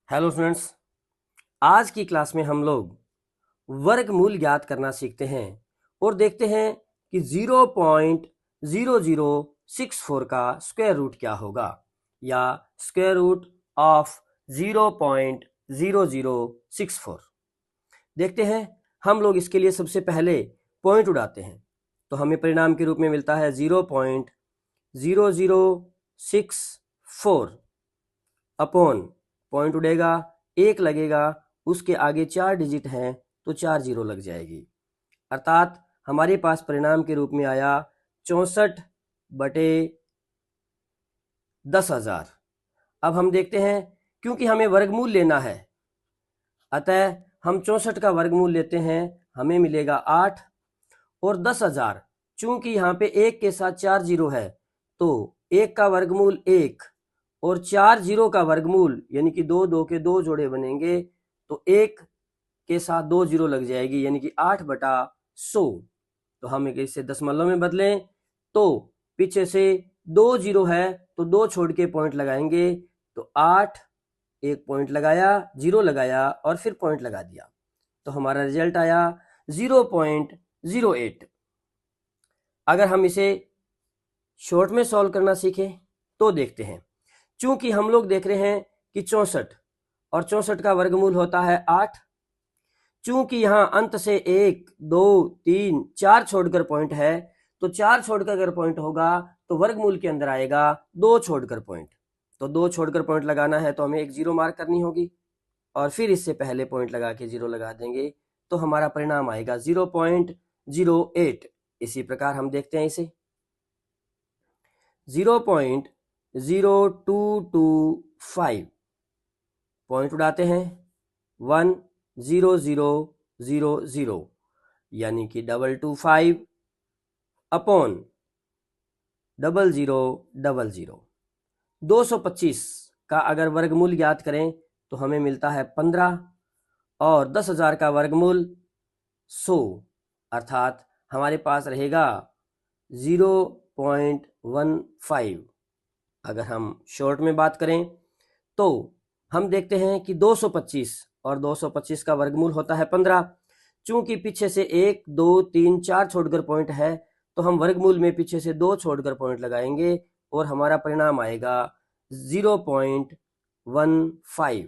Hello students, आज की class में हम लोग वर्गमूल ज्ञात करना सीखते हैं और देखते हैं कि 0.0064 का स्क्वायर रूट क्या होगा या स्क्वायर रूट ऑफ 0.0064। देखते हैं। हम लोग इसके लिए सबसे पहले पॉइंट उड़ाते हैं तो हमें परिणाम के रूप में मिलता है 0.0064 अपॉन पॉइंट उड़ेगा, एक लगेगा, उसके आगे 4 डिजिट हैं तो 4 जीरो लग जाएगी, अर्थात हमारे पास परिणाम के रूप में आया 64/10,000। अब हम देखते हैं, क्योंकि हमें वर्गमूल लेना है अतः हम 64 का वर्गमूल लेते हैं, हमें मिलेगा 8 और 10,000। चूंकि यहाँ पे एक के साथ 4 जीरो है तो एक का वर्गमूल 1 और 4 जीरो का वर्गमूल यानी कि 2 2 के 2 जोड़े बनेंगे तो 1 के साथ 2 जीरो लग जाएगी यानी कि 8/100। तो हम इसे दशमलव में बदलें तो पीछे से 2 जीरो है तो 2 छोड़ के पॉइंट लगाएंगे तो 8, एक पॉइंट लगाया, जीरो लगाया और फिर पॉइंट लगा दिया तो हमारा रिजल्ट आया 0.08। अगर हम इसे शॉर्ट में सॉल्व करना सीखें तो देखते हैं। चूंकि हम लोग देख रहे हैं कि 64 और 64 का वर्गमूल होता है 8। चूंकि यहाँ अंत से 1 2 3 4 छोड़कर पॉइंट है तो 4 छोड़कर अगर पॉइंट होगा तो वर्गमूल के अंदर आएगा 2 छोड़कर पॉइंट। तो 2 छोड़कर पॉइंट लगाना है तो हमें एक जीरो मार्क करनी होगी और फिर इससे पहले पॉइंट लगा के जीरो लगा देंगे तो हमारा परिणाम आएगा 0.08। इसी प्रकार हम देखते हैं इसे 0.0225 पॉइंट उड़ाते हैं 10000 यानी कि 225 अपॉन 0000। 225 का अगर वर्गमूल ज्ञात करें तो हमें मिलता है 15 और 10,000 का वर्गमूल 100, अर्थात हमारे पास रहेगा 0.15। अगर हम शॉर्ट में बात करें तो हम देखते हैं कि 225 और 225 का वर्गमूल होता है 15। चूंकि पीछे से 1 2 3 4 छोड़कर पॉइंट है तो हम वर्गमूल में पीछे से 2 छोड़कर पॉइंट लगाएंगे और हमारा परिणाम आएगा 0.15।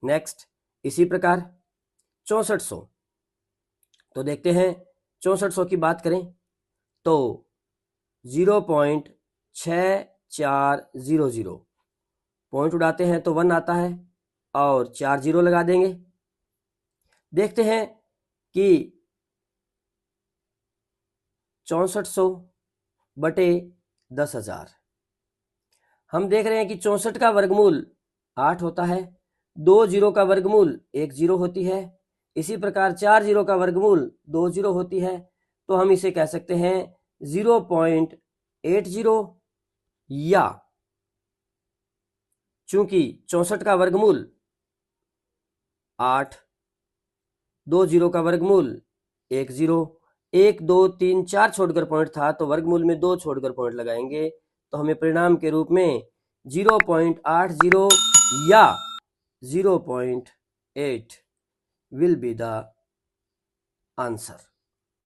नेक्स्ट इसी प्रकार 6400। तो देखते हैं 6400 की बात करें तो 0.6400 पॉइंट उड़ाते हैं तो 1 आता है और 4 जीरो लगा देंगे। देखते हैं कि 6400/10,000। हम देख रहे हैं कि 64 का वर्गमूल 8 होता है, 2 जीरो का वर्गमूल 1 जीरो होती है, इसी प्रकार 4 जीरो का वर्गमूल 2 जीरो होती है। तो हम इसे कह सकते हैं 0.80 या चूंकि 64 का वर्गमूल 8, 2 जीरो का वर्गमूल 1 जीरो, 1 2 3 4 छोड़कर पॉइंट था तो वर्गमूल में 2 छोड़कर पॉइंट लगाएंगे तो हमें परिणाम के रूप में 0.80 या 0.8 will be the answer।